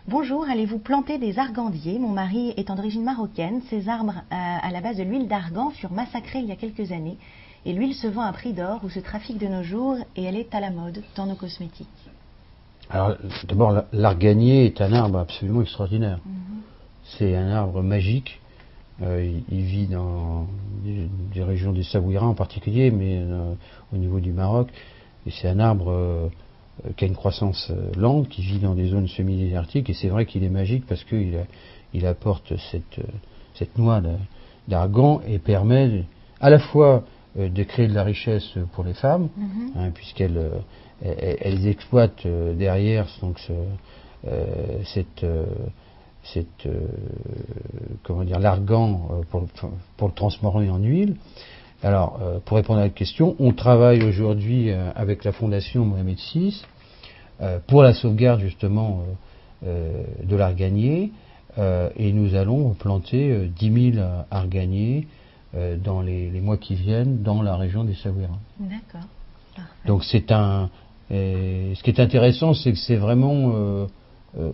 Bonjour, allez-vous planter des argandiers? Mon mari étant d'origine marocaine, ces arbres à la base de l'huile d'argan furent massacrés il y a quelques années. Et l'huile se vend à prix d'or ou se trafique de nos jours et elle est à la mode dans nos cosmétiques. Alors d'abord, l'arganier est un arbre absolument extraordinaire. C'est un arbre magique. Il vit dans des régions des Savoyards en particulier, mais au niveau du Maroc. Et c'est un arbre qui a une croissance lente, qui vit dans des zones semi-désertiques. Et c'est vrai qu'il est magique parce qu'il apporte cette noix d'argan et permet à la fois de créer de la richesse pour les femmes, puisqu'elles exploitent derrière donc l'argan pour le transformer en huile. Alors, pour répondre à la question, on travaille aujourd'hui avec la Fondation Mohamed VI pour la sauvegarde justement de l'arganier et nous allons planter 10 000 arganiers dans les mois qui viennent dans la région des Savoyards. D'accord. Donc ce qui est intéressant, c'est que c'est vraiment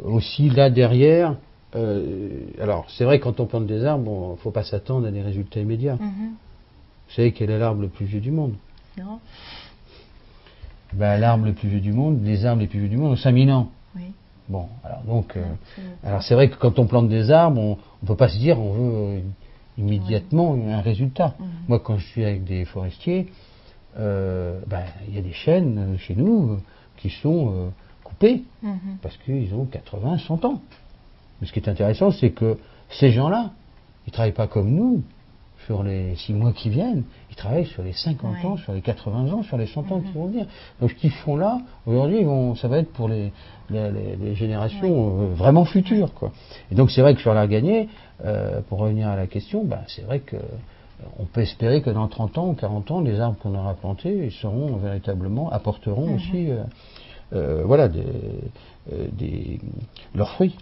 aussi là derrière. Alors c'est vrai que quand on plante des arbres, il ne faut pas s'attendre à des résultats immédiats. Vous savez quel est l'arbre le plus vieux du monde? Non. L'arbre le plus vieux du monde, les arbres les plus vieux du monde ont 5000 ans. Oui. Bon, alors donc, alors c'est vrai que quand on plante des arbres, on ne peut pas se dire on veut immédiatement un résultat. Moi, quand je suis avec des forestiers, il y a des chênes chez nous qui sont coupés parce qu'ils ont 80, 100 ans. Mais ce qui est intéressant, c'est que ces gens-là, ils ne travaillent pas comme nous sur les 6 mois qui viennent, ils travaillent sur les 50 ans, sur les 80 ans, sur les 100 ans qui vont venir. Donc ce qu'ils font là, aujourd'hui, ça va être pour les générations vraiment futures, quoi. Et donc c'est vrai que sur l'arganier, pour revenir à la question, c'est vrai que on peut espérer que dans 30 ans ou 40 ans, les arbres qu'on aura plantés, ils seront véritablement, apporteront aussi leurs fruits.